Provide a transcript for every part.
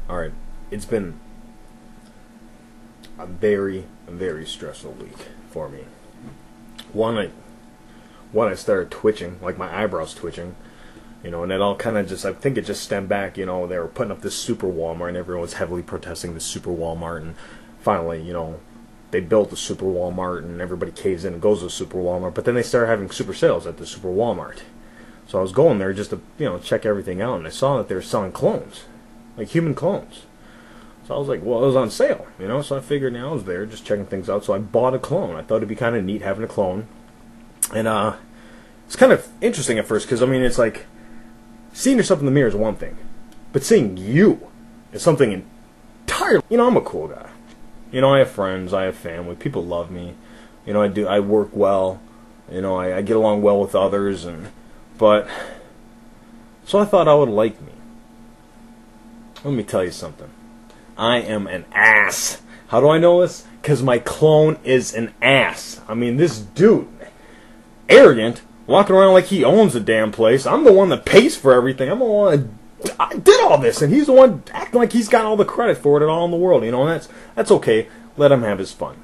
Alright, it's been a very, very stressful week for me. One, I started twitching, like my eyebrows twitching, and it all kind of just, I think it just stemmed back, they were putting up this super Walmart, and everyone was heavily protesting this super Walmart, and finally, they built the super Walmart, and everybody caves in and goes to the super Walmart, but then they started having super sales at the super Walmart. So I was going there just to, check everything out, and I saw that they were selling clones, like human clones. So I was like, well, it was on sale, so I figured I was there just checking things out, so I bought a clone. I thought it'd be kind of neat having a clone. And it's kind of interesting at first, because, it's like, seeing yourself in the mirror is one thing, but seeing you is something entirely, I'm a cool guy. I have friends, I have family, people love me, I work well, I get along well with others, but, so I thought I would like me. Let me tell you something. I am an ass. How do I know this? Because my clone is an ass. This dude, arrogant, walking around like he owns the damn place. I'm the one that pays for everything. I'm the one that I did all this, and he's the one acting like he's got all the credit for it all in the world. And that's okay. Let him have his fun.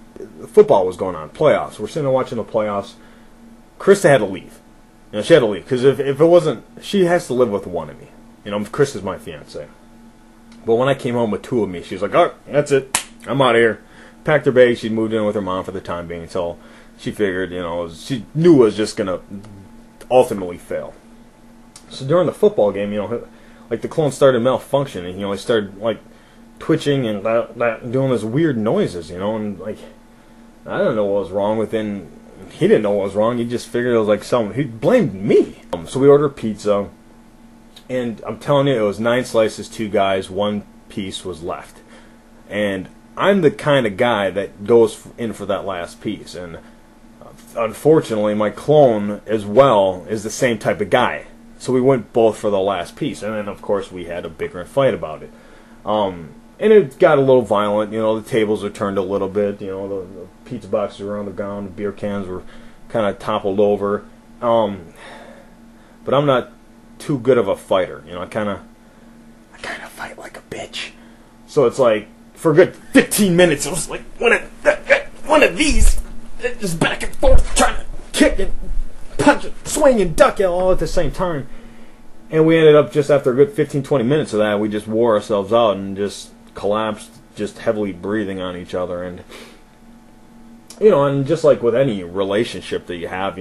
Football was going on, playoffs. We're sitting there watching the playoffs. Krista had to leave. She had to leave because if it wasn't, she has to live with one of me. Krista's my fiance. But when I came home with two of me, she was like, "Oh, that's it. I'm out of here." Packed her bags. She moved in with her mom for the time being until she figured, she knew it was just going to ultimately fail. So during the football game, like the clone started malfunctioning. He started like twitching and doing this weird noises, and like I don't know what was wrong with him. He didn't know what was wrong. He just figured it was like something. He blamed me. So we ordered pizza. And I'm telling you, it was 9 slices, 2 guys, 1 piece was left. And I'm the kind of guy that goes in for that last piece. And unfortunately, my clone as well is the same type of guy. So we went both for the last piece. And then, of course, we had a bigger fight about it. And it got a little violent. The tables were turned a little bit. The pizza boxes were on the ground. The beer cans were kind of toppled over. But I'm not too good of a fighter, I kind of fight like a bitch. So it's like for a good 15 minutes, it was like one of these, just back and forth, trying to kick and punch and swing and duck it all at the same time. And we ended up just after a good 15-20 minutes of that, we just wore ourselves out and just collapsed, just heavily breathing on each other. And and just like with any relationship that you have,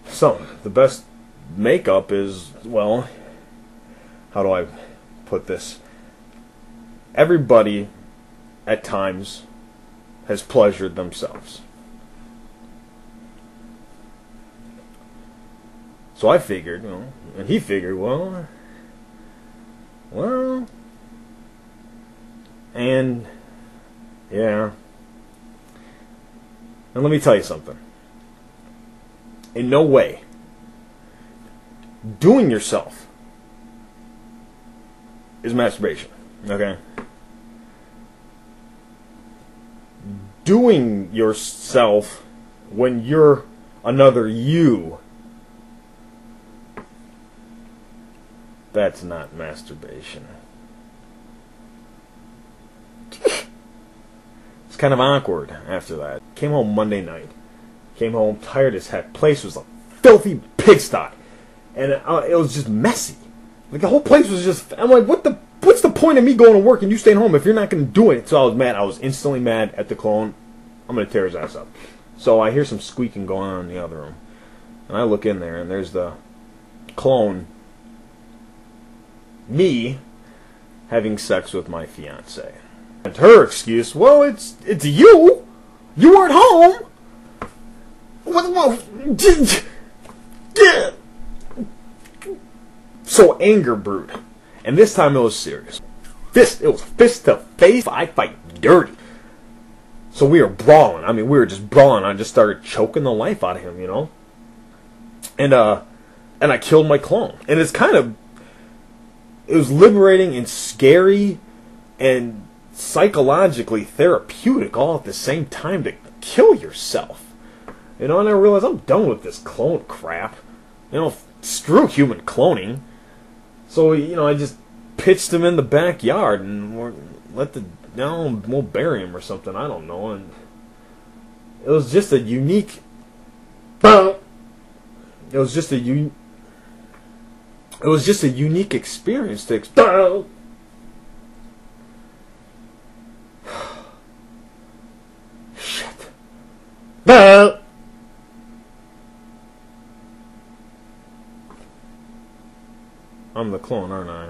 so the best makeup is, well, how do I put this? Everybody at times has pleasured themselves. So I figured, and he figured, well, and yeah. And let me tell you something. In no way doing yourself is masturbation, okay? Doing yourself when you're another you, that's not masturbation. It's kind of awkward after that. Came home Monday night. Came home tired as heck. Place was a filthy pigsty. And it was just messy. Like the whole place was just. I'm like, what's the point of me going to work and you staying home if you're not going to do it? So I was mad. I was instantly mad at the clone. I'm going to tear his ass up. So I hear some squeaking going on in the other room, and I look in there, and there's the clone, me, having sex with my fiance. And her excuse, well, it's you. You weren't home. So anger brewed, and this time it was serious. It was fist to face. I fight dirty. So we were brawling. We were just brawling. I just started choking the life out of him, And I killed my clone. And it was liberating and scary and psychologically therapeutic all at the same time to kill yourself. And I realized I'm done with this clone crap. Screw human cloning. So, I just pitched him in the backyard and we'll bury him or something. I don't know. And it was just a unique. It was just a unique experience to experience. Shit. I'm the clone, aren't I?